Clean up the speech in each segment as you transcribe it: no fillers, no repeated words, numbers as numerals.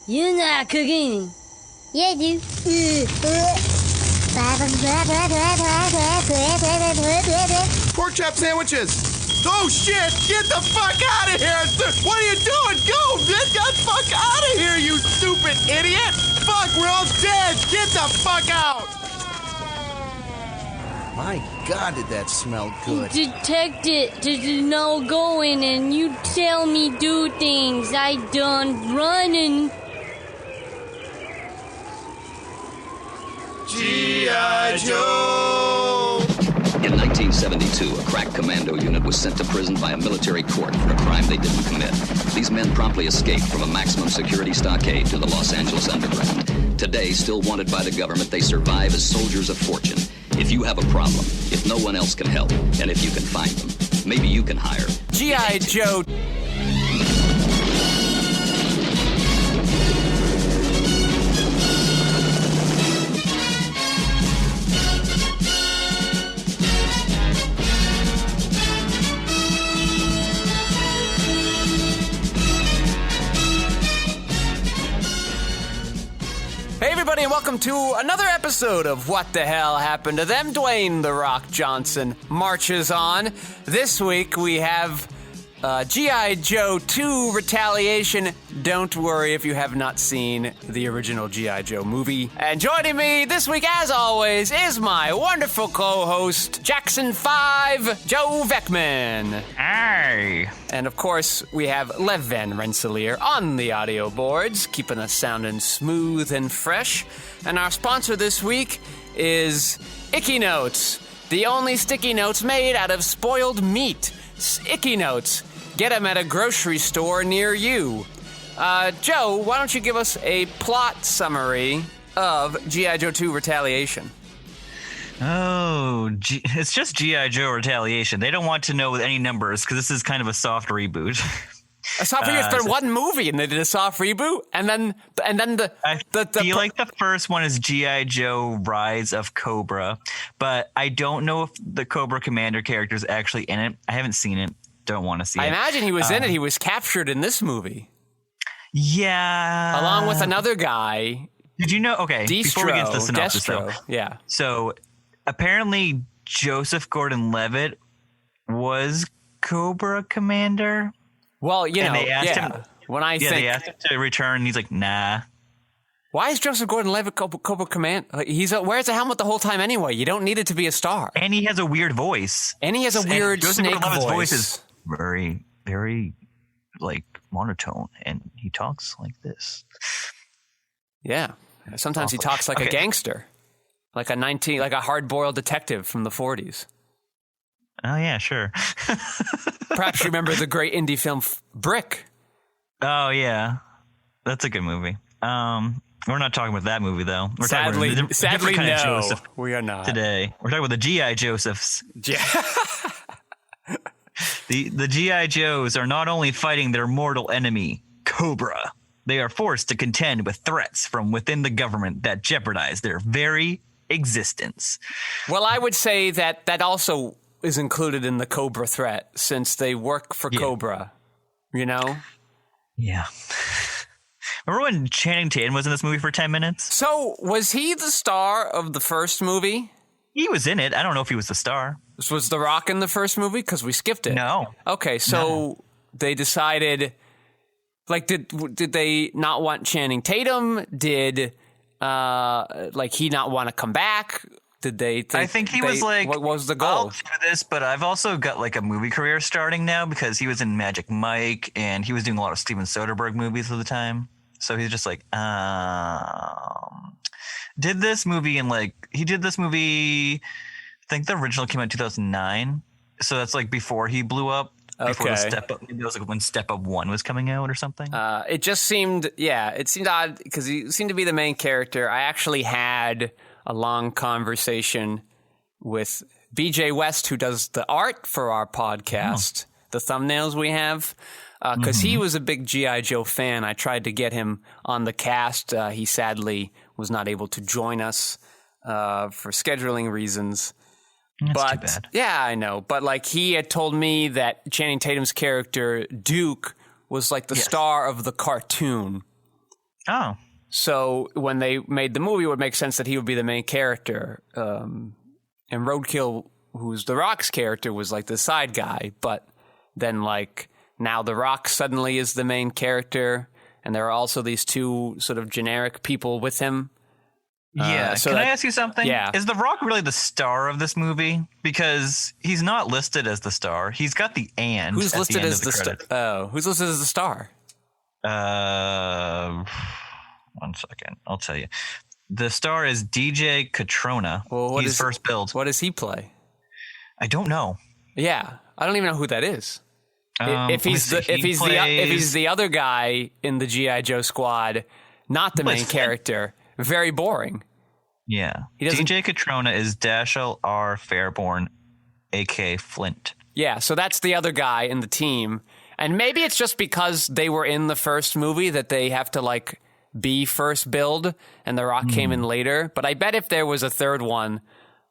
You're not cooking. Yeah, dude. Pork chop sandwiches. Oh shit! Get the fuck out of here! What are you doing? Go! Get the fuck out of here, you stupid idiot! Fuck, we're all dead! Get the fuck out! My God, did that smell good? Detect it. There's no going and you tell me do things. I done running. G.I. Joe! In 1972, a crack commando unit was sent to prison by a military court for a crime they didn't commit. These men promptly escaped from a maximum security stockade to the Los Angeles underground. Today, still wanted by the government, they survive as soldiers of fortune. If you have a problem, if no one else can help, and if you can find them, maybe you can hire GI Joe. Hey everybody, and welcome to another episode of What the Hell Happened to Them. Dwayne The Rock Johnson marches on. This week we have GI Joe 2 Retaliation. Don't worry if you have not seen the original GI Joe movie. And joining me this week, as always, is my wonderful co-host, Jackson 5, Joe Vekeman. Hey! And of course, we have Lev Van Rensselaer on the audio boards, keeping us sounding smooth and fresh. And our sponsor this week is Icky Notes, the only sticky notes made out of spoiled meat. Icky Notes. Get them at a grocery store near you. Joe, why don't you give us a plot summary of G.I. Joe 2 Retaliation? Oh, it's just G.I. Joe Retaliation. They don't want to know any numbers because this is kind of a soft reboot. A soft reboot for one movie, and they did a soft reboot, and then I feel like the first one is G.I. Joe Rise of Cobra, but I don't know if the Cobra Commander character is actually in it. I haven't seen it. Don't want to see it. I imagine he was in it. He was captured in this movie. Yeah. Along with another guy. Did you know? Okay. Before we get to the synopsis, though. Yeah. So apparently Joseph Gordon-Levitt was Cobra Commander. Well, you know, they asked him, they asked him to return, and he's like, nah. Why is Joseph Gordon-Levitt Cobra Command? Like, wears a helmet the whole time anyway. You don't need it to be a star. And he has a weird voice. And he has a weird snake Joseph voice. Is very, very, like, monotone, and he talks like this. Yeah. Sometimes he talks like a gangster, like a hard-boiled detective from the 40s. Oh, yeah, sure. Perhaps you remember the great indie film Brick. Oh, yeah. That's a good movie. We're not talking about that movie, though. We're sadly, talking about a different kind of no. Joseph We are not. Today. We're talking about the G.I. Josephs. Yeah. The G.I. Joes are not only fighting their mortal enemy, Cobra, they are forced to contend with threats from within the government that jeopardize their very existence. Well, I would say that also is included in the Cobra threat, since they work for Cobra, you know? Yeah. Remember when Channing Tatum was in this movie for 10 minutes? So, was he the star of the first movie? He was in it. I don't know if he was the star. Was The Rock in the first movie? Because we skipped it. No. Okay, so they decided, like, did they not want Channing Tatum? Did, he not want to come back? Did they think I think he was like, what was the goal? I'll do this, but I've also got like a movie career starting now because he was in Magic Mike and he was doing a lot of Steven Soderbergh movies at the time. So he's just like, did this movie he did this movie, I think the original came out in 2009. So that's like before he blew up. Before the Step Up, maybe it was like when Step Up 1 was coming out or something. It just seemed, it seemed odd because he seemed to be the main character. I actually had a long conversation with BJ West, who does the art for our podcast, the thumbnails we have, because he was a big G.I. Joe fan. I tried to get him on the cast. He sadly was not able to join us for scheduling reasons. That's too bad. Yeah, I know. But like he had told me that Channing Tatum's character, Duke, was like the star of the cartoon. Oh. So when they made the movie, it would make sense that he would be the main character. And Roadkill, who's The Rock's character, was like the side guy. But then like now The Rock suddenly is the main character. And there are also these two sort of generic people with him. Yeah. Can I ask you something? Yeah. Is The Rock really the star of this movie? Because he's not listed as the star. He's got the and. Who's listed as the star? Oh, who's listed as the star? 1 second. I'll tell you. The star is DJ Catrona. Well, he's first billed. What does he play? I don't know. Yeah, I don't even know who that is. If he's the other guy in the GI Joe squad, not the main character, very boring. Yeah. DJ Catrona is Dashiell R. Fairborn, a.k.a. Flint. Yeah, so that's the other guy in the team. And maybe it's just because they were in the first movie that they have to, like, be first build, and The Rock came in later. But I bet if there was a third one,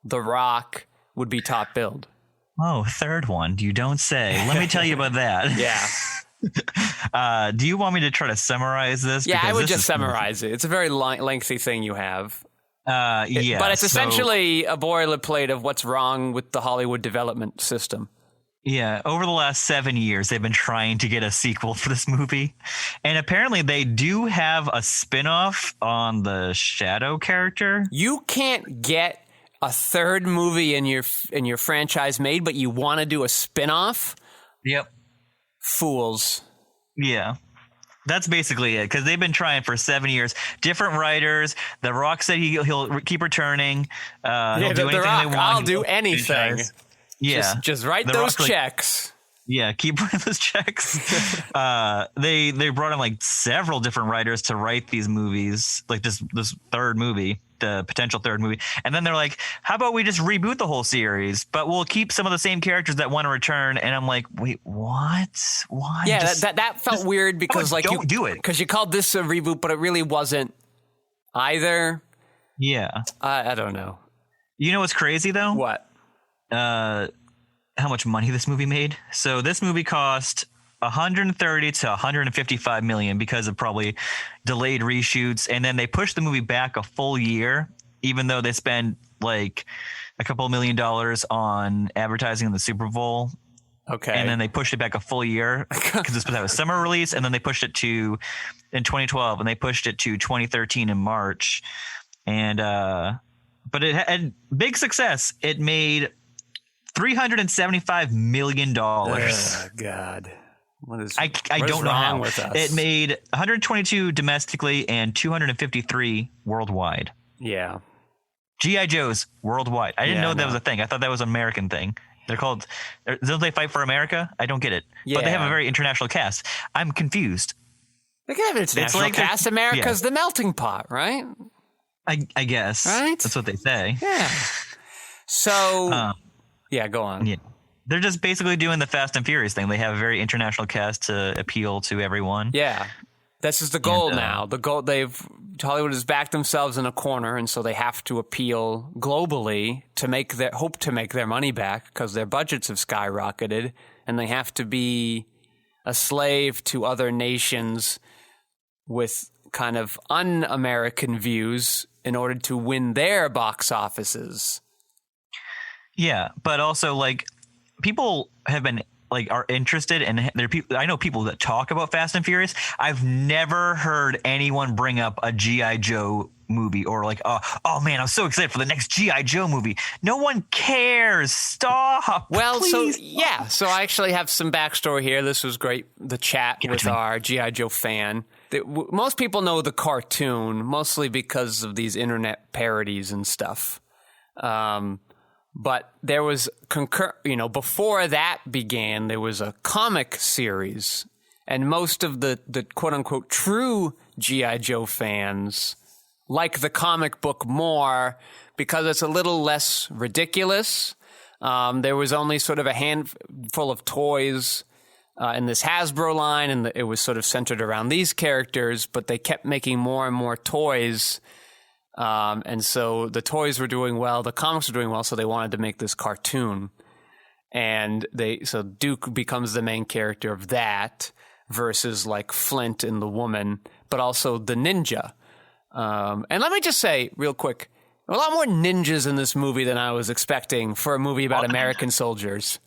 The Rock would be top build. Oh, third one. You don't say. Let me tell you about that. Yeah. Do you want me to try to summarize this? Yeah, I would just summarize it. It's a very lengthy thing you have. Yeah. But it's essentially a boilerplate of what's wrong with the Hollywood development system. Yeah, over the last 7 years, they've been trying to get a sequel for this movie. And apparently they do have a spinoff on the Shadow character. You can't get a third movie in your franchise made, but you want to do a spinoff? Yep. Fools. Yeah. That's basically it, because they've been trying for 7 years. Different writers. The Rock said he'll keep returning. He'll do anything they want. I'll do anything. Yeah, just write those checks. Yeah, keep writing those checks. They brought in like several different writers to write these movies, like this third movie, the potential third movie, and then they're like, "How about we just reboot the whole series, but we'll keep some of the same characters that want to return?" And I'm like, "Wait, what? Why?" Yeah, that felt weird because like don't do it because you called this a reboot, but it really wasn't either. Yeah, I don't know. You know what's crazy though? What? How much money this movie made. So this movie cost 130 to 155 million because of probably delayed reshoots, and then they pushed the movie back a full year, even though they spent like a couple $1 million on advertising in the Super Bowl. Okay. And then they pushed it back a full year because this was a summer release, and then they pushed it to in 2012, and they pushed it to 2013 in March. And but it had big success. It made $375 million. Oh, God. I don't know how. With us? It made 122 domestically and 253 worldwide. Yeah. GI Joes worldwide. I didn't know that was a thing. I thought that was an American thing. They're called. Don't they fight for America? I don't get it. Yeah. But they have a very international cast. I'm confused. They can have an international cast. America's the melting pot, right? I guess. Right? That's what they say. Yeah. So. Yeah, go on. Yeah. They're just basically doing the Fast and Furious thing. They have a very international cast to appeal to everyone. Yeah. This is the goal now. The goal Hollywood has backed themselves in a corner, and so they have to appeal globally to hope to make their money back because their budgets have skyrocketed, and they have to be a slave to other nations with kind of un-American views in order to win their box offices. Yeah, but also like people have been like are interested, and there are people. I know people that talk about Fast and Furious. I've never heard anyone bring up a GI Joe movie or like, oh man, I'm so excited for the next GI Joe movie. No one cares. Stop. Well, please. So I actually have some backstory here. This was great. The chat with our GI Joe fan. Most people know the cartoon mostly because of these internet parodies and stuff. But there was before that began, there was a comic series, and most of the quote unquote true GI Joe fans like the comic book more because it's a little less ridiculous. There was only sort of a handful of toys in this Hasbro line, and it was sort of centered around these characters, but they kept making more and more toys. And so the toys were doing well, the comics were doing well, so they wanted to make this cartoon. And so Duke becomes the main character of that versus like Flint and the woman. but also the ninja. And let me just say real quick, a lot more ninjas in this movie than I was expecting for a movie about American soldiers.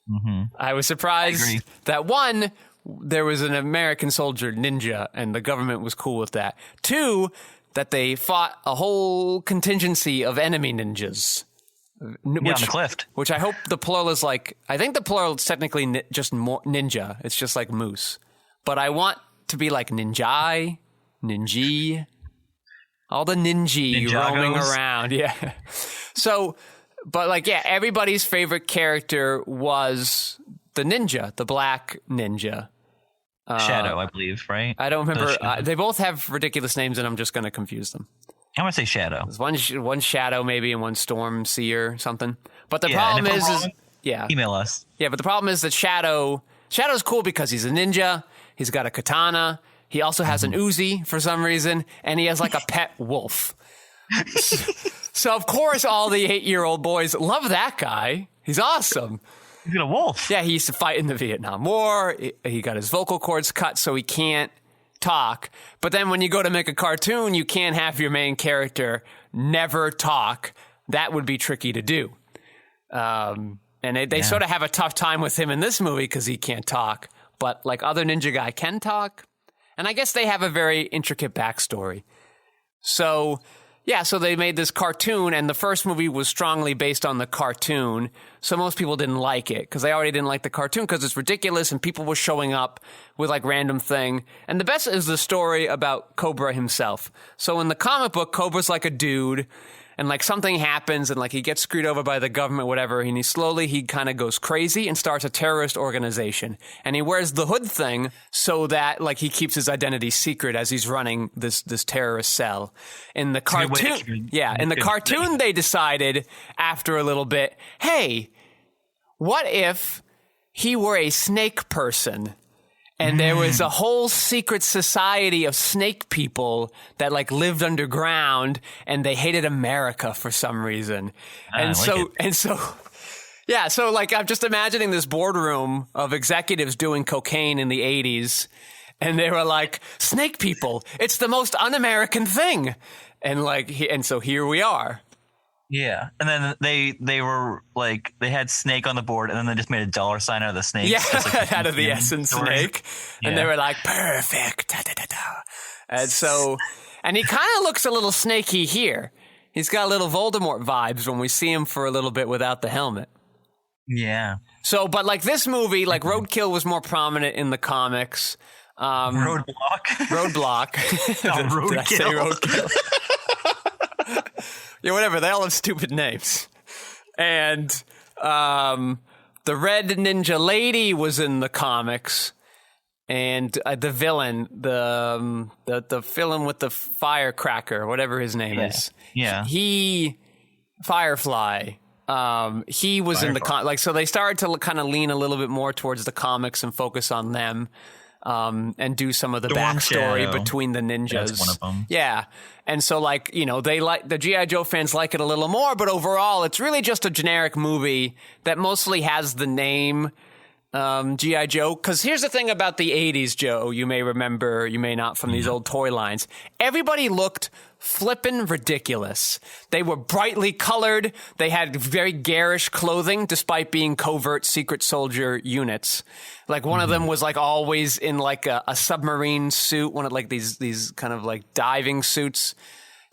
Mm-hmm. I was surprised that, one, there was an American soldier ninja and the government was cool with that. Two, that they fought a whole contingency of enemy ninjas. On the cliff. Which I hope the plural is like, I think the plural is technically just more ninja. It's just like moose. But I want to be like ninjai, ninji, all the ninji roaming around. Yeah. So, but like, yeah, everybody's favorite character was the ninja, the black ninja. Shadow, I believe, right? I don't remember. They both have ridiculous names, and I'm just going to confuse them. I'm going to say Shadow. There's one Shadow maybe and one Storm Seer or something. But the problem is email us. Yeah, but the problem is that Shadow's cool because he's a ninja. He's got a katana. He also has an Uzi for some reason, and he has like a pet wolf. So of course all the 8-year-old boys love that guy. He's awesome. He's got a wolf. Yeah, he used to fight in the Vietnam War. He got his vocal cords cut so he can't talk. But then when you go to make a cartoon, you can't have your main character never talk. That would be tricky to do. And they sort of have a tough time with him in this movie because he can't talk. But like other ninja guy can talk. And I guess they have a very intricate backstory. So, yeah, so they made this cartoon, and the first movie was strongly based on the cartoon. So most people didn't like it because they already didn't like the cartoon because it's ridiculous and people were showing up with like random thing. And the best is the story about Cobra himself. So in the comic book, Cobra's like a dude. And like something happens and like he gets screwed over by the government, whatever. And he kind of goes crazy and starts a terrorist organization. And he wears the hood thing so that like he keeps his identity secret as he's running this terrorist cell. In the cartoon, they decided after a little bit, hey, what if he were a snake person? And there was a whole secret society of snake people that like lived underground and they hated America for some reason. So like I'm just imagining this boardroom of executives doing cocaine in the 80s and they were like, snake people, it's the most un-American thing. And like, and so here we are. Yeah, and then they were like they had snake on the board, and then they just made a dollar sign out of the snake. Yeah, like out of the essence snake, and they were like perfect. Da, da, da, da. And so, and he kind of looks a little snaky here. He's got a little Voldemort vibes when we see him for a little bit without the helmet. Yeah. So, but like this movie, like Roadkill was more prominent in the comics. Roadblock. Roadkill. Did I say Roadkill? Yeah, whatever. They all have stupid names. And the Red Ninja Lady was in the comics. And the villain, the villain with the firecracker, whatever his name is. Yeah. Firefly. He was in the so they started to kind of lean a little bit more towards the comics and focus on them. And do some of the backstory between the ninjas. That's one of them. Yeah. And so like, you know, they like the GI Joe fans like it a little more, but overall it's really just a generic movie that mostly has the name GI Joe. Cause here's the thing about the 80s, Joe, you may remember, you may not, from these old toy lines. Everybody looked flippin' ridiculous. They were brightly colored. They had very garish clothing despite being covert secret soldier units. Like one of them was like always in like a submarine suit, one of like these kind of like diving suits.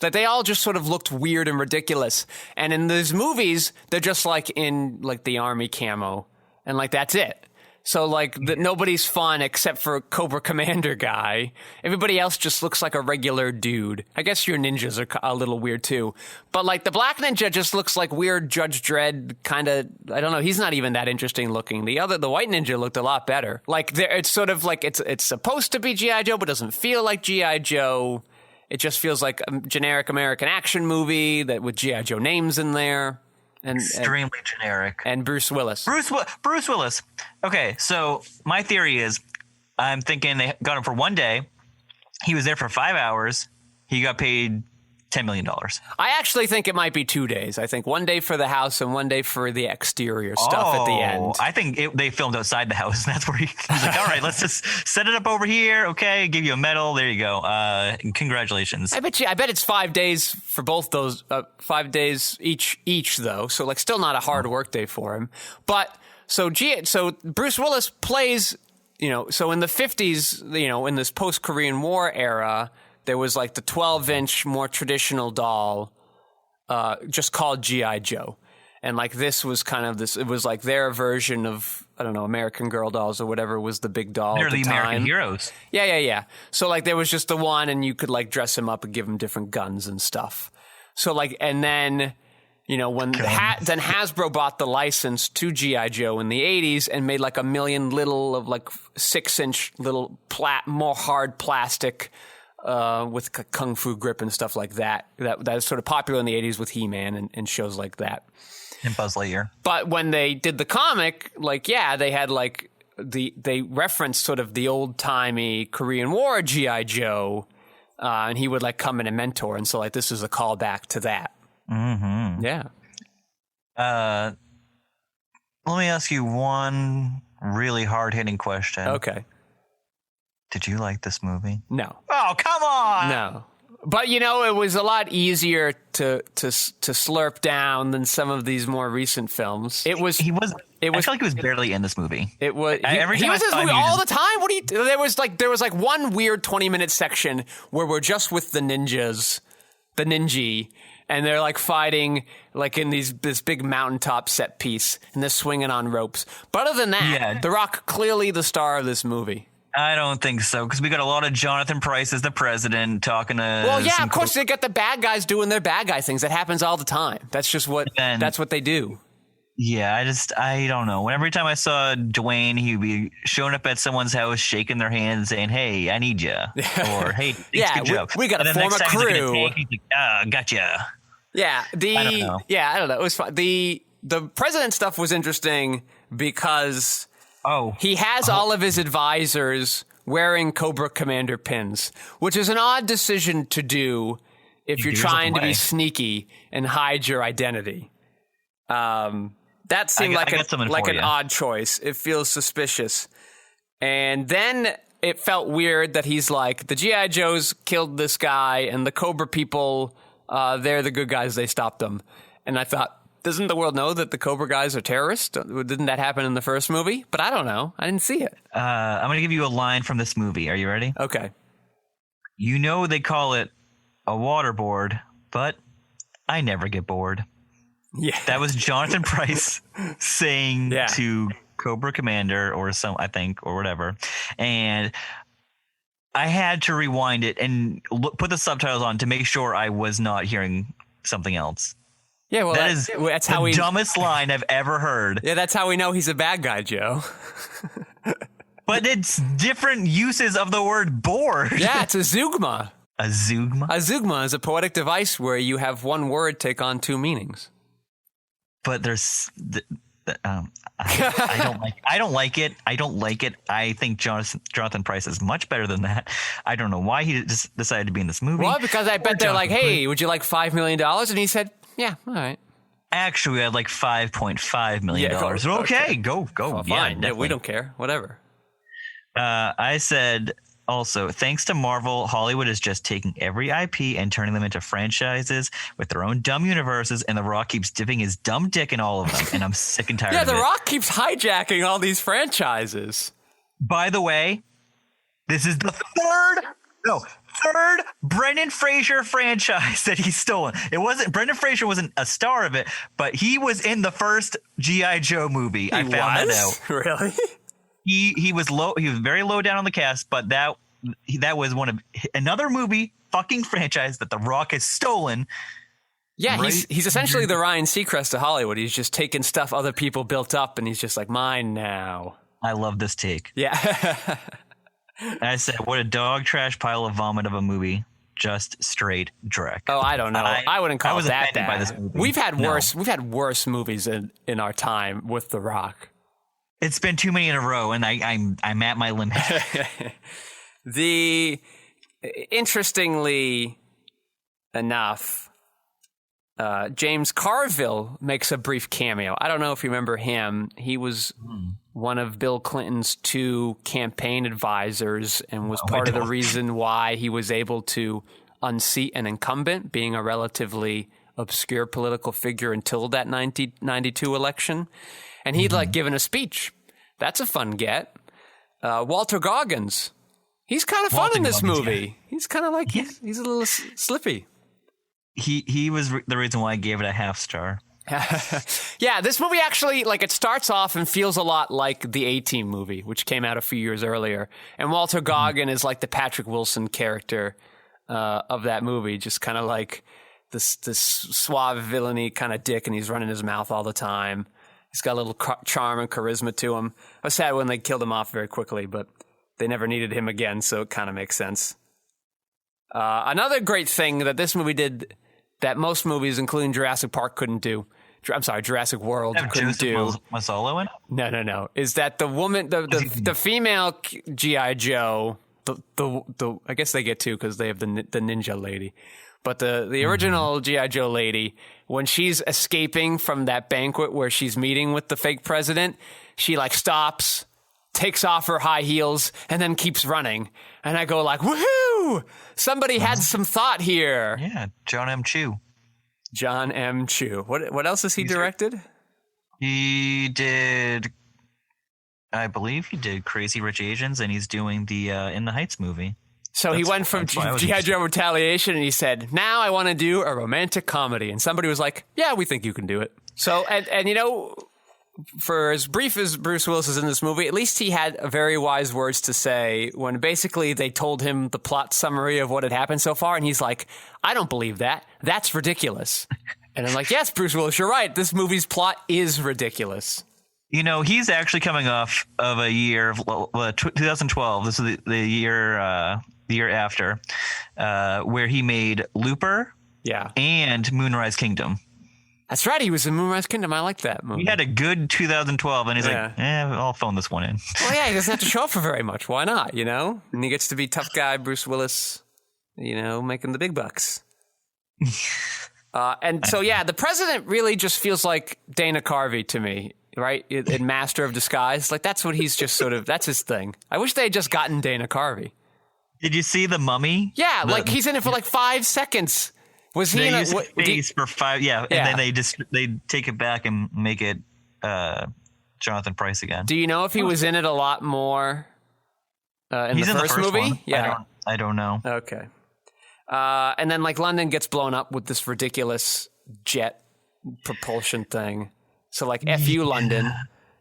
Like they all just sort of looked weird and ridiculous. And in these movies, they're just like in like the army camo. And like that's it. So like nobody's fun except for Cobra Commander guy. Everybody else just looks like a regular dude. I guess your ninjas are a little weird too. But like the Black Ninja just looks like weird Judge Dredd kind of, I don't know, he's not even that interesting looking. The White Ninja looked a lot better. Like it's sort of like it's supposed to be G.I. Joe but doesn't feel like G.I. Joe. It just feels like a generic American action movie that with G.I. Joe names in there. Extremely generic. And Bruce Willis. Bruce Willis. Okay, so my theory is I'm thinking they got him for one day. He was there for 5 hours. He got paid $10 million. I actually think it might be 2 days. I think 1 day for the house and 1 day for the exterior stuff at the end. I think they filmed outside the house. And that's where he's like, all right, let's just set it up over here. Okay, give you a medal. There you go. Congratulations. I bet it's 5 days for both those. 5 days each though. So like, still not a hard work day for him. But so Bruce Willis plays. So in the 50s, in this post-Korean War era, there was like the 12-inch, more traditional doll, just called GI Joe. And like this was kind of this, it was like their version of, I don't know, American Girl dolls or whatever was the big doll They're at the the time. American heroes. Yeah. So like there was just the one and you could like dress him up and give him different guns and stuff. So like, and then... when then Hasbro bought the license to GI Joe in the 80s and made like a million little of like 6-inch little more hard plastic with kung fu grip and stuff like that. That is sort of popular in the 80s with He-Man and shows like that. And Buzz Lightyear. But when they did the comic, they had like they referenced sort of the old-timey Korean War GI Joe, and he would like come in and mentor. And so like this is a callback to that. Mm-hmm. Yeah. Let me ask you one really hard-hitting question. Okay. Did you like this movie? No. Oh, come on! No. But, it was a lot easier to slurp down than some of these more recent films. I feel like he was barely in this movie. He was in this movie all the time? There was like one weird 20-minute section where we're just with the ninjas, the ninja, and they're like fighting like in this big mountaintop set piece, and they're swinging on ropes. But other than that, The Rock clearly the star of this movie. I don't think so, because we got a lot of Jonathan Pryce as the president talking to. Well, yeah, of course they got the bad guys doing their bad guy things. That happens all the time. That's just what they do. Yeah, I don't know. Every time I saw Dwayne, he'd be showing up at someone's house, shaking their hand, saying, "Hey, I need you," or "Hey, good job." We got to form a crew. He's like, gotcha. Yeah, I don't know. Yeah, I don't know. It was fun. The president stuff was interesting because he has all of his advisors wearing Cobra Commander pins, which is an odd decision to do if you're trying to be sneaky and hide your identity. That seemed like an odd choice. It feels suspicious. And then it felt weird that he's like, the G.I. Joes killed this guy, and the Cobra people, they're the good guys, they stopped them. And I thought, doesn't the world know that the Cobra guys are terrorists? Didn't that happen in the first movie? But I don't know. I didn't see it. I'm going to give you a line from this movie. Are you ready? Okay. They call it a waterboard, but I never get bored. Yeah. That was Jonathan Pryce saying to Cobra Commander or whatever. And I had to rewind it and put the subtitles on to make sure I was not hearing something else. Yeah, well, that's the dumbest line I've ever heard. Yeah, that's how we know he's a bad guy, Joe. But it's different uses of the word bored. Yeah, it's a zeugma. A zeugma? A zeugma is a poetic device where you have one word take on two meanings. But there's... I don't like it. I think Jonathan Pryce is much better than that. I don't know why he just decided to be in this movie. Well, because I bet they're like, hey, would you like $5 million? And he said, yeah, all right. Actually, I'd like $5.5 million. Yeah, okay, go. Oh, fine. Yeah, we don't care. Whatever. I said... Also, thanks to Marvel, Hollywood is just taking every IP and turning them into franchises with their own dumb universes, and The Rock keeps dipping his dumb dick in all of them, and I'm sick and tired of it. Yeah, The Rock keeps hijacking all these franchises. By the way, this is the third Brendan Fraser franchise that he's stolen. Brendan Fraser wasn't a star of it, but he was in the first G.I. Joe movie. I found that out. Really? He was low. He was very low down on the cast, but that was another movie fucking franchise that The Rock has stolen. Yeah, he's essentially the Ryan Seacrest of Hollywood. He's just taking stuff other people built up, and he's just like, mine now. I love this take. Yeah. I said, what a dog trash pile of vomit of a movie. Just straight Drek. Oh, I don't know. I wouldn't call it that bad. By this movie. We've had worse movies in our time with The Rock. It's been too many in a row, and I'm at my limit. Interestingly, enough, James Carville makes a brief cameo. I don't know if you remember him. He was one of Bill Clinton's 2 campaign advisors and was part of the reason why he was able to unseat an incumbent, being a relatively obscure political figure until that 1992 election. And he'd given a speech. That's a fun get. Walter Goggins. He's kind of fun in this movie. Yeah. He's kind of like, he's a little slippy. He was the reason why I gave it a half star. Yeah, this movie actually, it starts off and feels a lot like the A-Team movie, which came out a few years earlier. And Walter Goggins is like the Patrick Wilson character of that movie, just kind of like this suave villainy kind of dick, and he's running his mouth all the time. He's got a little charm and charisma to him. I was sad when they killed him off very quickly, but they never needed him again, so it kind of makes sense. Another great thing that this movie did that most movies, including Jurassic Park, couldn't do. I'm sorry, Jurassic World couldn't do. Masolo in it? No. Is that the woman, the female GI Joe? The I guess they get 2 because they have the ninja lady. But the original G.I. Joe lady, when she's escaping from that banquet where she's meeting with the fake president, she stops, takes off her high heels, and then keeps running. And I go woohoo! Somebody had some thought here. Yeah, John M. Chu. John M. Chu. What else has he directed? He did, I believe he did Crazy Rich Asians, and he's doing the In the Heights movie. So he went from GI Joe Retaliation, and he said, now I want to do a romantic comedy. And somebody was like, yeah, we think you can do it. So, and for as brief as Bruce Willis is in this movie, at least he had very wise words to say when basically they told him the plot summary of what had happened so far. And he's like, I don't believe that. That's ridiculous. And I'm like, yes, Bruce Willis, you're right. This movie's plot is ridiculous. He's actually coming off of a year of 2012. This is the year after, where he made Looper, and Moonrise Kingdom. That's right. He was in Moonrise Kingdom. I like that movie. He had a good 2012, and he's I'll phone this one in. Well, yeah, he doesn't have to show up for very much. Why not? And he gets to be tough guy Bruce Willis, making the big bucks. And so, the president really just feels like Dana Carvey to me. Right? In Master of Disguise. That's what he's just that's his thing. I wish they had just gotten Dana Carvey. Did you see The Mummy? Yeah, he's in it for 5 seconds. Was he in it? Face for 5, and then they take it back and make it Jonathan Pryce again. Do you know if he was in it a lot more in the first movie? One. Yeah. I don't know. Okay. And then London gets blown up with this ridiculous jet propulsion thing. So F you, London.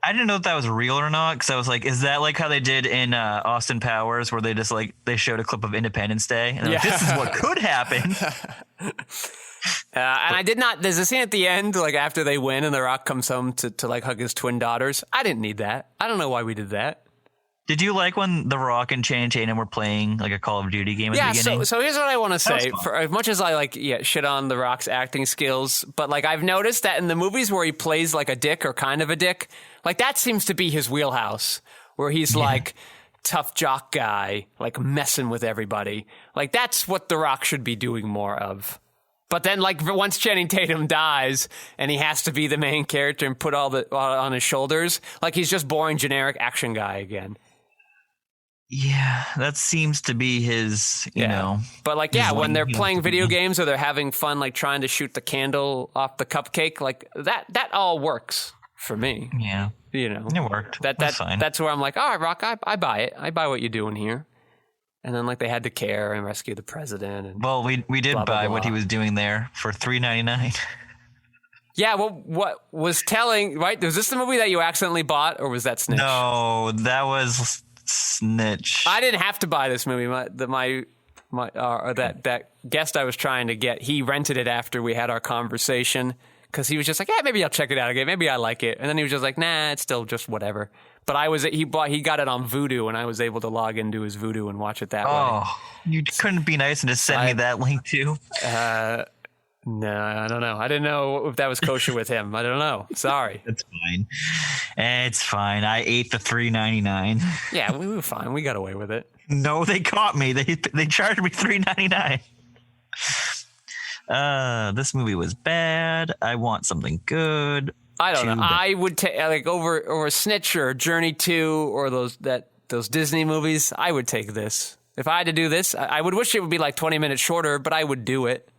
I didn't know if that was real or not, because I was like, is that how they did in Austin Powers, where they just they showed a clip of Independence Day, and this is what could happen. And I did not. There's a scene at the end, after they win, and The Rock comes home to hug his twin daughters. I didn't need that. I don't know why we did that. Did you like when The Rock and Channing Tatum were playing a Call of Duty game at the beginning? Yeah, so here's what I want to say. For as much as I shit on The Rock's acting skills, but I've noticed that in the movies where he plays a dick or kind of a dick, that seems to be his wheelhouse, where he's tough jock guy, messing with everybody. That's what The Rock should be doing more of. But then, once Channing Tatum dies and he has to be the main character and put all on his shoulders, he's just boring, generic action guy again. Yeah, that seems to be his, you know. But when they're playing video games or they're having fun, trying to shoot the candle off the cupcake, that all works for me. Yeah. It worked. That's fine. That's where I'm all right, Rock, I buy it. I buy what you're doing here. And then they had to care and rescue the president. And we did buy what he was doing there for $3.99. Yeah, well, what was telling, right? Was this the movie that you accidentally bought, or was that Snitch? No, that was Snitch. I didn't have to buy this movie. That guest I was trying to get, he rented it after we had our conversation, because he was just maybe I'll check it out again. Maybe I like it. And then he was just nah, it's still just whatever. But he got it on Vudu, and I was able to log into his Vudu and watch it that way. Oh, you couldn't be nice and just send me that link too? No, I don't know. I didn't know if that was kosher with him. I don't know. Sorry. It's fine. It's fine. I ate the $3.99. Yeah, we were fine. We got away with it. No, they caught me. They charged me $3.99. This movie was bad. I want something good. I don't know. I would take like over Snitch or Journey 2 or those Disney movies. I would take this. If I had to do this, I would wish it would be like 20 minutes shorter, but I would do it.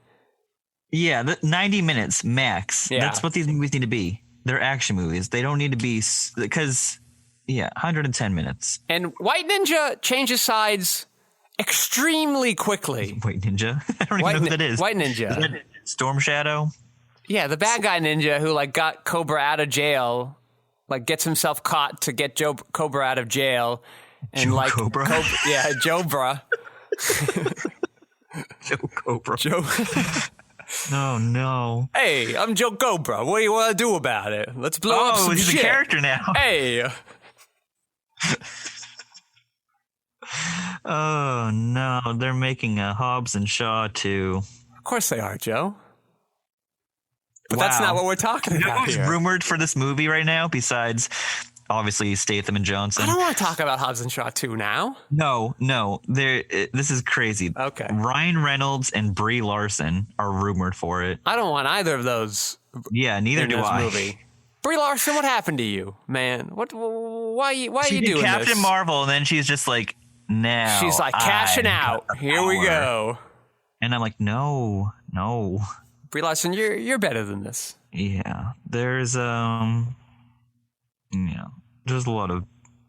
Yeah, 90 minutes max. Yeah. That's what these movies need to be. They're action movies. They don't need to be because 110 minutes. And White Ninja changes sides extremely quickly. White Ninja? I don't even know who that is. White Ninja. Is that Storm Shadow? Yeah, the bad guy ninja who like got Cobra out of jail, like gets himself caught to get Cobra out of jail, and Joe like Cobra? Jobra. Joe Cobra. Joe. Oh no! Hey, I'm Joe Cobra. What do you want to do about it? Let's blow up some he's shit. a character now. Hey. Oh no! They're making a Hobbs and Shaw 2. Of course they are, Joe. But that's not what we're talking about who's here. rumored for this movie right now, besides obviously Statham and Johnson? I don't want to talk about Hobbs and Shaw 2 now. No. This is crazy. Okay. Ryan Reynolds and Brie Larson are rumored for it. I don't want either of those. Yeah, neither do I. Movie. Brie Larson, what happened to you, man? Why are you doing Captain this? Marvel, and then she's just like, now. She's like, cashing out. Here we go. And I'm like, no. Brie Larson, you're better than this. Yeah, there's there's a lot of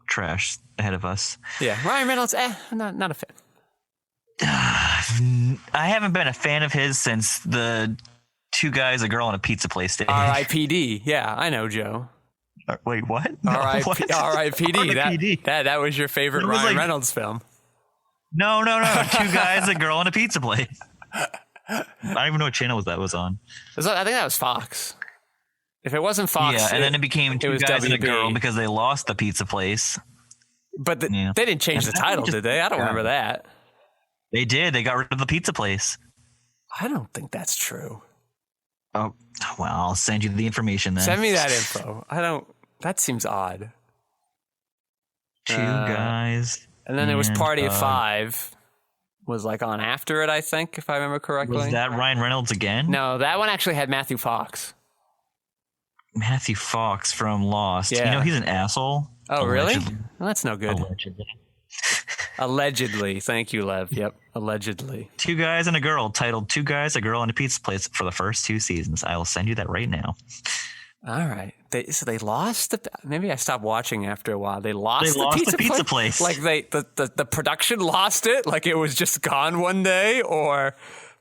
trash ahead of us. Yeah, Ryan Reynolds, not a fan. I haven't been a fan of his since the Two Guys, a Girl, and a Pizza Place stage. R.I.P.D. Yeah, I know, Joe. Wait, what? R.I.P.D. That was your favorite Ryan Reynolds film. No. Two Guys, a Girl, and a Pizza Place. I don't even know what channel that was on. I think that was Fox. If it wasn't Fox, yeah, and then it became Two Guys and a Girl because they lost the Pizza Place. But they didn't change the title, did they? I don't remember that. They did. They got rid of the Pizza Place. I don't think that's true. Oh, well, I'll send you the information then. Send me that info. That seems odd. Two Guys. And then there was Party of Five. Was like on after it, I think, if I remember correctly. Was that Ryan Reynolds again? No, that one actually had Matthew Fox. Matthew Fox from Lost. Yeah. He's an asshole. Oh, really? Well, that's no good. Allegedly. Allegedly. Thank you, Lev. Yep, allegedly. Two Guys and a Girl, titled Two Guys, a Girl, and a Pizza Place for the first 2 seasons. I will send you that right now. All right. So they lost maybe I stopped watching after a while. They lost the pizza place. Like the production lost it, like it was just gone one day, or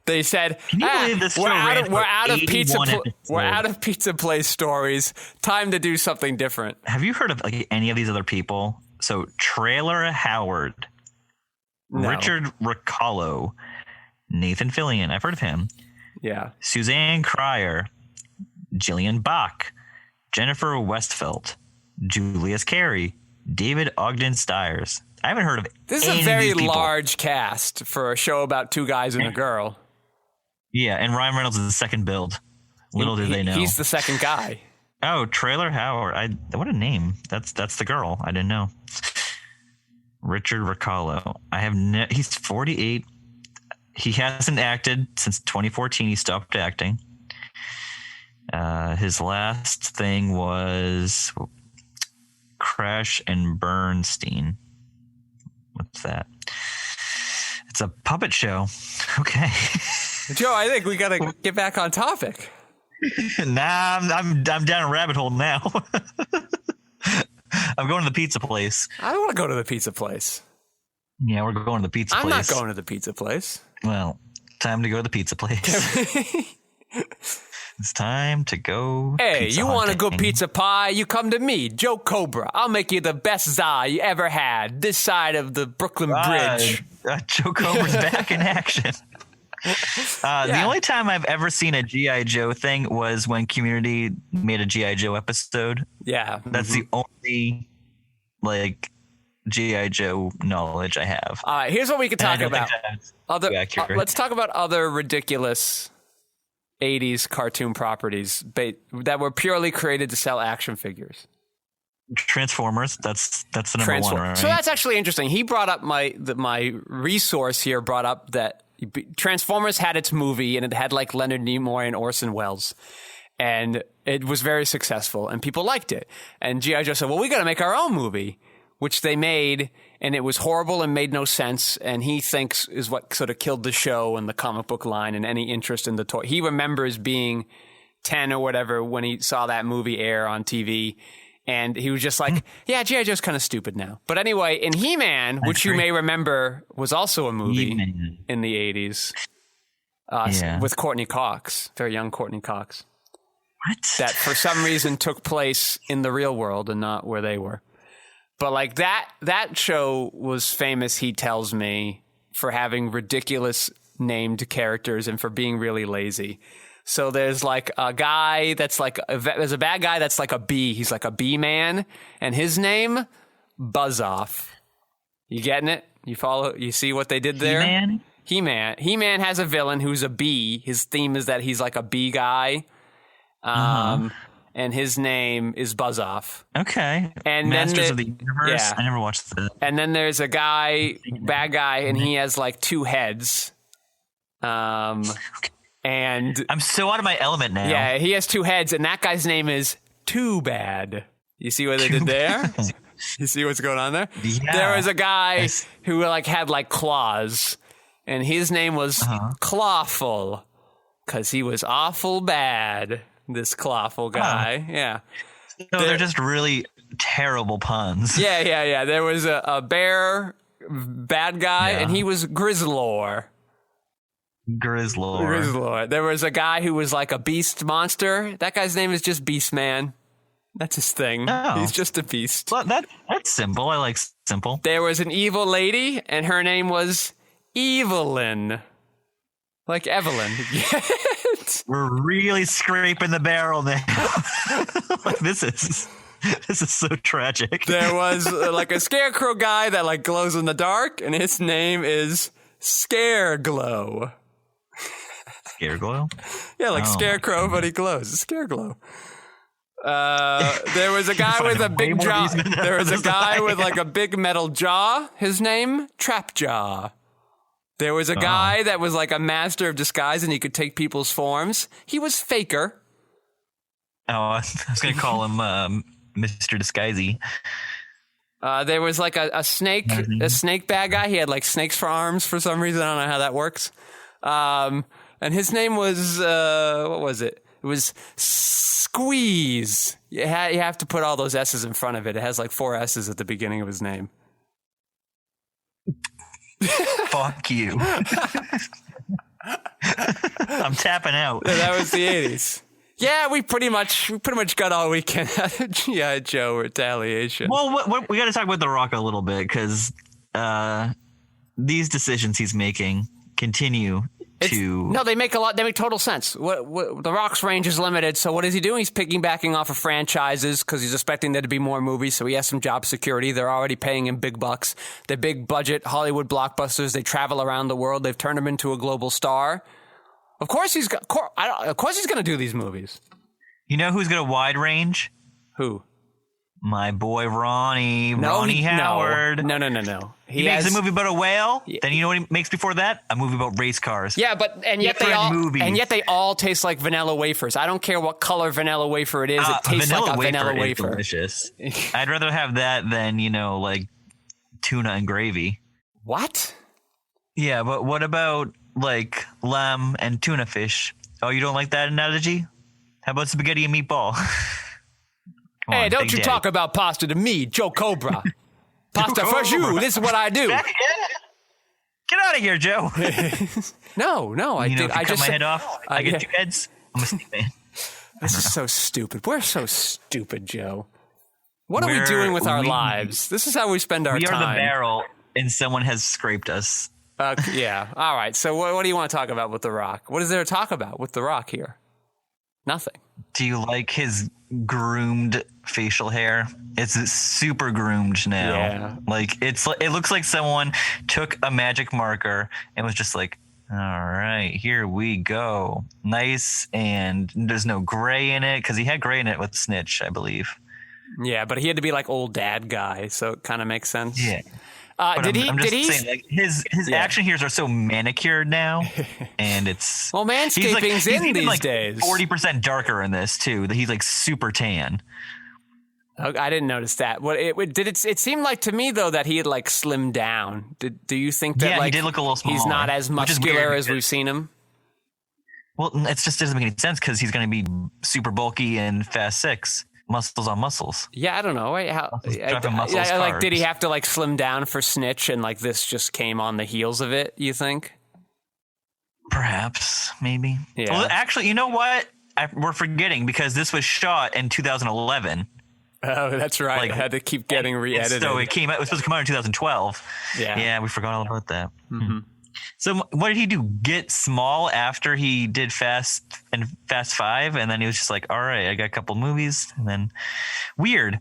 they said, we're out of pizza place stories. Time to do something different. Have you heard of any of these other people? So Trailer Howard, no. Richard Ricallo, Nathan Fillion. I've heard of him. Yeah. Suzanne Cryer, Jillian Bach, Jennifer Westfeldt, Julius Carey, David Ogden Stiers. I haven't heard of this is a very large cast for a show about 2 guys and a girl. Yeah, and Ryan Reynolds is the second build. Little do they know. He's the second guy. Oh, Trailer Howard. What a name. That's the girl. I didn't know. Richard Ricallo. He's 48. He hasn't acted since 2014. He stopped acting. His last thing was Crash and Bernstein. What's that? It's a puppet show. Okay. Joe, I think we got to get back on topic. Nah, I'm down a rabbit hole now. I'm going to the pizza place. I don't want to go to the pizza place. Yeah, we're going to the pizza place. I'm not going to the pizza place. Well, time to go to the pizza place. It's time to go. Hey, you want a good pizza pie? You come to me, Joe Cobra. I'll make you the best za you ever had this side of the Brooklyn Bridge. Joe Cobra's back in action. The only time I've ever seen a GI Joe thing was when Community made a GI Joe episode. Yeah, that's the only GI Joe knowledge I have. All right, here's what we can talk about. Let's talk about other ridiculous 80s cartoon properties that were purely created to sell action figures. Transformers, that's the number one, right? So that's actually interesting. He brought up my resource here brought up that Transformers had its movie, and it had like Leonard Nimoy and Orson Welles. And it was very successful, and people liked it. And G.I. Joe said, well, we got to make our own movie, which they made, and it was horrible and made no sense, and he thinks is what sort of killed the show and the comic book line and any interest in the toy. He remembers being 10 or whatever when he saw that movie air on TV, and he was just like, yeah, G.I. Joe's kind of stupid now. But anyway, in He-Man, which you may remember was also a movie in the 80s with Courtney Cox, very young Courtney Cox. What? That for some reason took place in the real world and not where they were. But like that show was famous, he tells me, for having ridiculous named characters and for being really lazy. So there's like a guy that's like, there's a bad guy that's like a bee. He's like a bee man. And his name, Buzz Off. You getting it? You follow? You see what they did there? He-Man? He-Man has a villain who's a bee. His theme is that he's like a bee guy. And his name is Buzz Off. Okay. And Masters of the Universe? Yeah. I never watched that. And then there's a guy, bad guy, and he has like 2 heads. And I'm so out of my element now. yeah, he has 2 heads, and that guy's name is Too Bad. You see what they did there? You see what's going on there? Yeah. There was a guy who like had like claws, and his name was Clawful, because he was awful bad. This clawful guy, yeah. So they're just really terrible puns. Yeah. There was a bear bad guy, and he was Grizzlor. There was a guy who was like a beast monster. That guy's name is just Beast Man. That's his thing. Oh. He's just a beast. Well, that's simple. I like simple. There was an evil lady, and her name was Evelyn. Like Evelyn. We're really scraping the barrel now. Like, this is so tragic. There was like a scarecrow guy that like glows in the dark, and his name is Scareglow. Scareglow? Yeah, like Scarecrow, but he glows. Scareglow. There was a guy with a big jaw. There was a guy with like a big metal jaw. His name, Trapjaw. There was a guy that was like a master of disguise, and he could take people's forms. He was Faker. Oh, I was going to call him Mr. Disguisey. There was like a snake bad guy. He had like snakes for arms for some reason. I don't know how that works. And his name was, what was it? It was Squeeze. You have to put all those S's in front of it. It has like 4 S's at the beginning of his name. Fuck you. I'm tapping out. Yeah, that was the 80s. Yeah, we pretty much got all weekend out of GI Joe Retaliation. Well, we got to talk about The Rock a little bit, because these decisions he's making continue to. No, they make total sense. The Rock's range is limited, so what is he doing? He's piggybacking off of franchises because he's expecting there to be more movies, so he has some job security. They're already paying him big bucks. They're big budget Hollywood blockbusters. They travel around the world. They've turned him into a global star. Of course he's going to do these movies. You know who's got a wide range? Who? My boy Ronnie Howard. No. He makes a movie about a whale. Yeah. Then you know what he makes before that? A movie about race cars. Yeah, yet they all taste like vanilla wafers. I don't care what color vanilla wafer it is. It tastes like a vanilla wafer. Delicious. I'd rather have that than, like tuna and gravy. What? Yeah, but what about like lamb and tuna fish? Oh, you don't like that analogy? How about spaghetti and meatball? Hey, don't you talk about pasta to me, Joe Cobra. Pasta for you. This is what I do. Get out of here, Joe. No, I did. I just cut my head off. I get 2 heads. I'm a snake man. This is so stupid. We're so stupid, Joe. What are we doing with our lives? This is how we spend our time. We are the barrel, and someone has scraped us. Yeah. All right. So what do you want to talk about with The Rock? What is there to talk about with The Rock here? Nothing. Do you like his groomed facial hair? It's super groomed now. Yeah. Like it looks like someone took a magic marker and was just like, all right, here we go. Nice, and there's no gray in it, because he had gray in it with Snitch, I believe. Yeah, but he had to be like old dad guy, so it kind of makes sense. Yeah. Did I'm he? just saying, like, his action heroes are so manicured now, and it's well, manscaping's he's in these like days. 40% darker in this too. That he's like super tan. I didn't notice that. It seemed like to me though that he had like slimmed down. Do you think that he did look a little smaller. He's not as muscular as we've seen him? Well, it just doesn't make any sense because he's going to be super bulky in Fast 6. Muscles on muscles. Yeah, I don't know. Like, did he have to like slim down for Snitch, and like this just came on the heels of it? You think? Perhaps, maybe. Yeah. Well, actually, you know what? We're forgetting because this was shot in 2011. Oh, that's right. Like, it had to keep getting re-edited. So it was supposed to come out in 2012. Yeah, we forgot all about that. Mm-hmm. So what did he do? Get small after he did Fast 5, and then he was just like, all right, I got a couple movies, and then weird.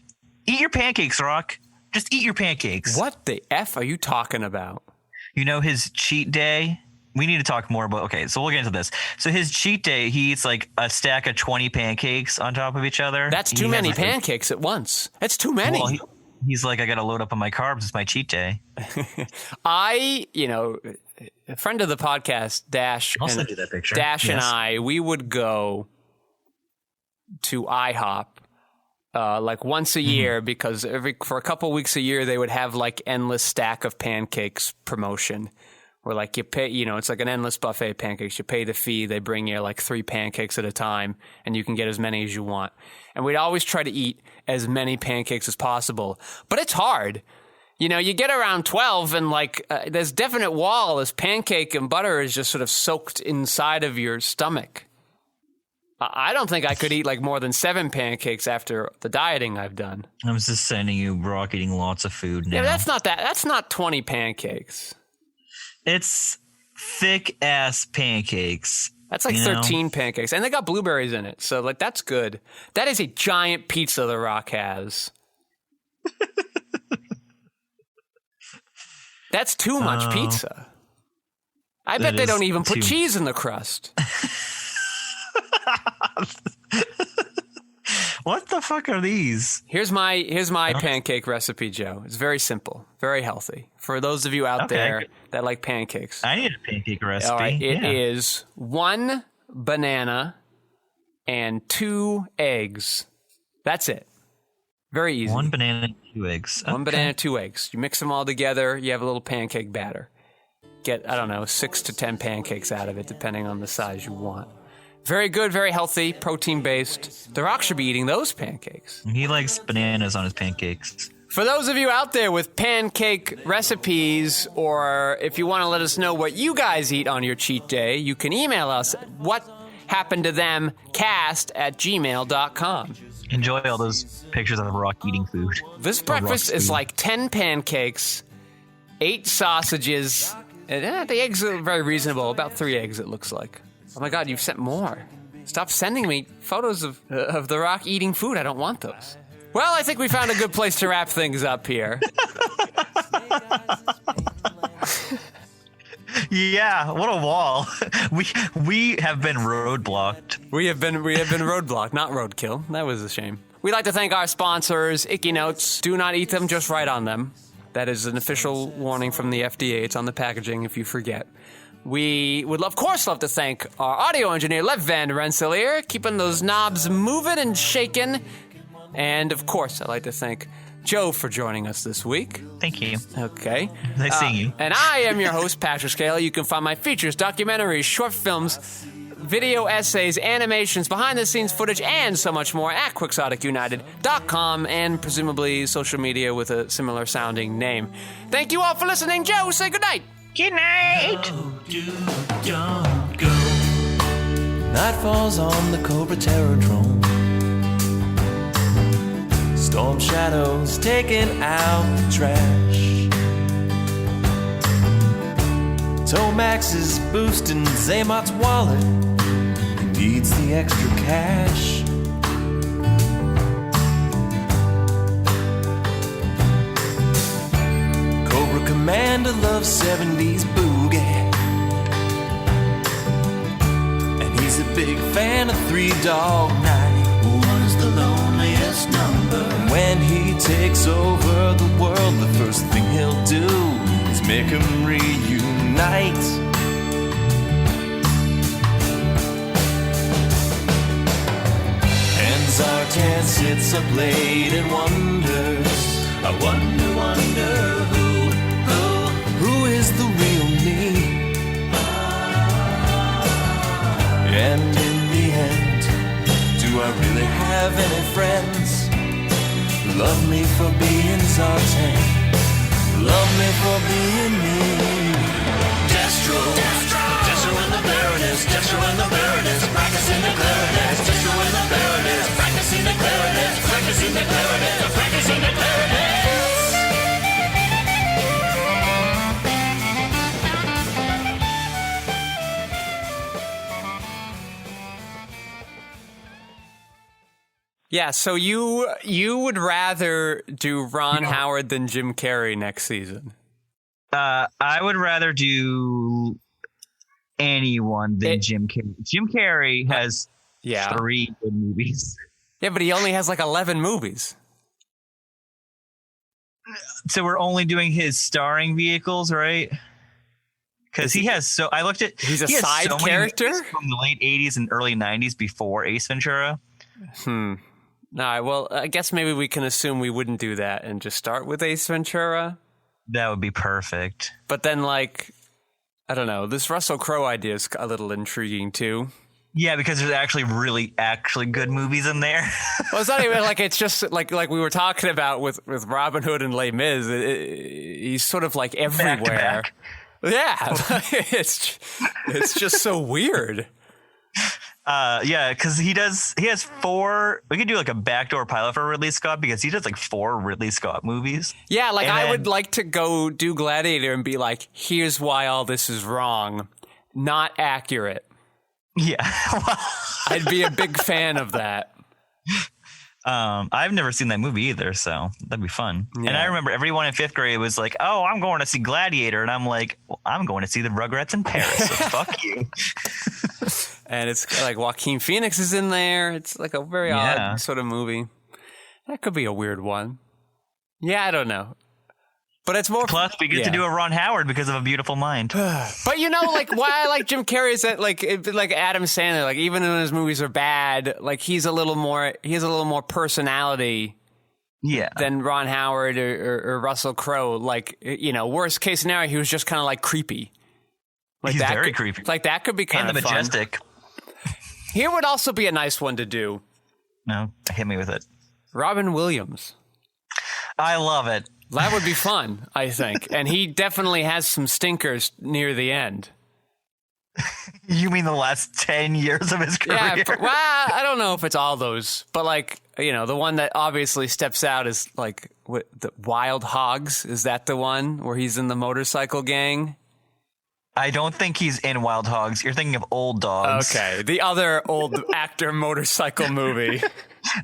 Eat your pancakes, Rock. Just eat your pancakes. What the F are you talking about? You know, his cheat day. We need to talk more about. Okay, so we'll get into this. So his cheat day, he eats like a stack of 20 pancakes on top of each other. That's too many pancakes at once. That's too many. Well, he's like, I got to load up on my carbs. It's my cheat day. A friend of the podcast, Dash, I'll send you that picture. Dash and I, we would go to IHOP like once a year because for a couple weeks a year they would have like endless stack of pancakes promotion. Where like you pay, it's like an endless buffet of pancakes. You pay the fee, they bring you like 3 pancakes at a time, and you can get as many as you want. And we'd always try to eat as many pancakes as possible, but it's hard. You get around 12 and like there's definite wall as pancake and butter is just sort of soaked inside of your stomach. I don't think I could eat like more than 7 pancakes after the dieting I've done. I'm just sending you Brock eating lots of food now. Yeah, that's not 20 pancakes. It's thick ass pancakes. That's like 13 pancakes. And they got blueberries in it. So like that's good. That is a giant pizza The Rock has. That's too much pizza. I bet they don't even put cheese in the crust. What the fuck are these? Here's my pancake recipe, Joe. It's very simple, very healthy. For those of you out there that like pancakes. I need a pancake recipe. All right, it is 1 banana and 2 eggs. That's it. Very easy. 1 banana and 2 eggs. 1 banana, 2 eggs. You mix them all together, you have a little pancake batter. Get, 6 to 10 pancakes out of it, depending on the size you want. Very good, very healthy, protein-based. The Rock should be eating those pancakes. He likes bananas on his pancakes. For those of you out there with pancake recipes, or if you want to let us know what you guys eat on your cheat day, you can email us at whathappenedtothem@gmail.com. Enjoy all those pictures of The Rock eating food. This breakfast is like 10 pancakes, 8 sausages, and the eggs are very reasonable. About 3 eggs, it looks like. Oh my God, you've sent more. Stop sending me photos of The Rock eating food. I don't want those. Well, I think we found a good place to wrap things up here. Yeah, what a wall. We have been roadblocked. We have been roadblocked, not roadkill. That was a shame. We'd like to thank our sponsors, Icky Notes. Do not eat them, just write on them. That is an official warning from the FDA. It's on the packaging if you forget. We would, of course, love to thank our audio engineer, Lev Van Rensselaer, keeping those knobs moving and shaking. And, of course, I'd like to thank Joe for joining us this week. Thank you. Okay. Nice seeing you. And I am your host, Patrick Scala. You can find my features, documentaries, short films, video essays, animations, behind-the-scenes footage, and so much more at quixoticunited.com and presumably social media with a similar-sounding name. Thank you all for listening. Joe, say goodnight. Good night. Don't go. Night falls on the Cobra Terrordrome. Storm shadows taking out the trash. Tomax is boosting Zaymot's wallet. He needs the extra cash. Cobra Commander loves 70s boogie, and he's a big fan of 3 Dog Night. What is the loneliest number? And when he he takes over the world, the first thing he'll do is make them reunite. And Zartan sits up late and wonders, I wonder who is the real me? And in the end, do I really have any friends? Love me for being Zartan, love me for being me. Destro and the Baroness, Destro and the Baroness, practicing the clarinet. Destro and the Baroness, practicing the clarinet, practicing the clarinet, practicing the clarinet. Yeah, so you would rather do Ron Howard than Jim Carrey next season? I would rather do anyone than Jim Carrey. Jim Carrey has 3 good movies. Yeah, but he only has like 11 movies. So we're only doing his starring vehicles, right? Because he has I looked at he's a he has side so many character movies from the late 80s and early 90s before Ace Ventura. No, well, I guess maybe we can assume we wouldn't do that and just start with Ace Ventura. That would be perfect. But then, like, I don't know, this Russell Crowe idea is a little intriguing too. Yeah, because there's actually good movies in there. Well, it's not even like it's just like we were talking about with Robin Hood and Les Mis. He's sort of like everywhere. Back. Yeah, it's just so weird. Yeah, because he has 4. We could do like a backdoor pilot for Ridley Scott because he does like 4 Ridley Scott movies. Yeah, like I would like to go do Gladiator and be like, here's why all this is wrong, not accurate. Yeah, I'd be a big fan of that. I've never seen that movie either, so that'd be fun. Yeah. And I remember everyone in 5th grade was like, "Oh, I'm going to see Gladiator," and I'm like, "Well, I'm going to see the Rugrats in Paris." So fuck you. And it's like Joaquin Phoenix is in there. It's like a very odd sort of movie. That could be a weird one. Yeah, I don't know. But it's more. Plus, we get to do a Ron Howard because of A Beautiful Mind. But you know, like why I like Jim Carrey is that like Adam Sandler, like even when his movies are bad, like he has a little more personality. Yeah. Than Ron Howard or Russell Crowe. Like, you know, worst case scenario, he was just kind of like creepy. Like he's very creepy. Like that could be kind of fun. And the majestic. Here would also be a nice one to do. No, hit me with it. Robin Williams. I love it. That would be fun, I think. And he definitely has some stinkers near the end. You mean the last 10 years of his career? Yeah, well, I don't know if it's all those. But, like, you know, the one that obviously steps out is, like, the Wild Hogs. Is that the one where he's in the motorcycle gang? I don't think he's in Wild Hogs. You're thinking of Old Dogs. Okay, the other old actor motorcycle movie.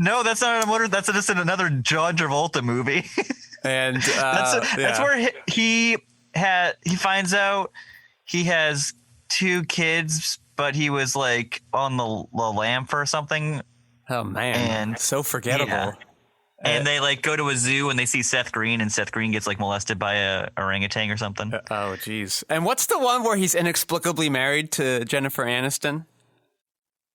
No, that's not a motor. That's just another John Travolta movie. And that's where he finds out he has 2 kids, but he was like on the lamp or something. Oh man, and so forgettable. Yeah. And they like go to a zoo and they see Seth Green, and Seth Green gets like molested by a orangutan or something. Oh geez. And what's the one where he's inexplicably married to Jennifer Aniston?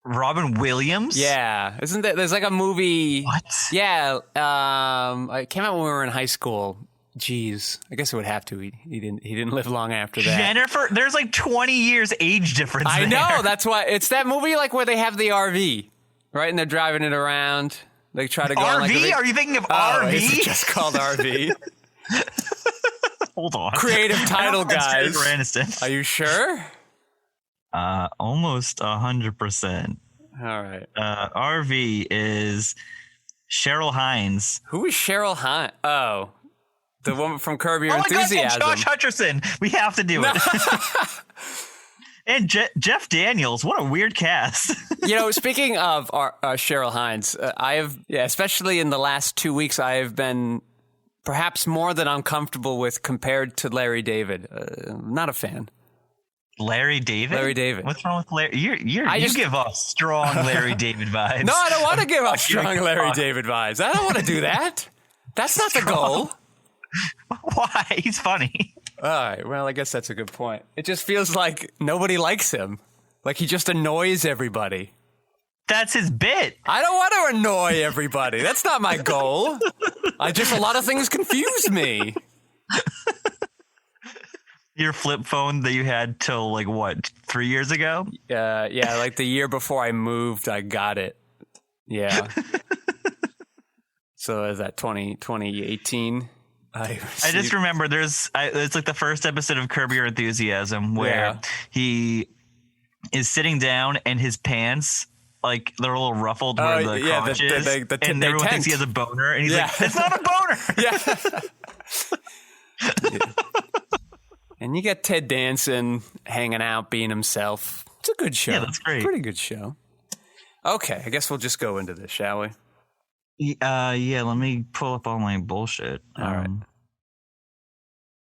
Robin Williams? Yeah. Isn't there's like a movie. What? Yeah. It came out when we were in high school. Jeez. I guess it would have to. He didn't live long after that. Jennifer, there's like 20 years age difference I there. know. That's why it's that movie like where they have the RV, right? And they're driving it around. They try to go RV? on like Are you thinking of RV? Is it just called RV? Hold on. Creative title, guys. Are you sure? Almost 100%. All right. RV is Cheryl Hines. Who is Cheryl Hines? Oh, the woman from Curb Your Enthusiasm. God, Josh Hutcherson. We have to do it. And Jeff Daniels. What a weird cast. You know, speaking of Cheryl Hines, I have, especially in the last 2 weeks, I have been perhaps more than uncomfortable with compared to Larry David. Not a fan. Larry David? Larry David. What's wrong with Larry? You give off strong Larry David vibes. No, I don't want to give off strong Larry David vibes. I don't want to do that. That's not the goal. Why? He's funny. All right. Well, I guess that's a good point. It just feels like nobody likes him. Like he just annoys everybody. That's his bit. I don't want to annoy everybody. That's not my goal. A lot of things confuse me. Your flip phone that you had till like what, 3 years ago? Yeah, like the year before I moved, I got it. Yeah. So is that 2018? I just remember it's like the first episode of Curb Your Enthusiasm where he is sitting down and his pants, like they're a little ruffled where the crotch is, and everyone thinks he has a boner, and he's like, "It's not a boner." Yeah. And you get Ted Danson hanging out, being himself. It's a good show. Yeah, that's great. Pretty good show. Okay, I guess we'll just go into this, shall we? Yeah. Let me pull up all my bullshit. All right.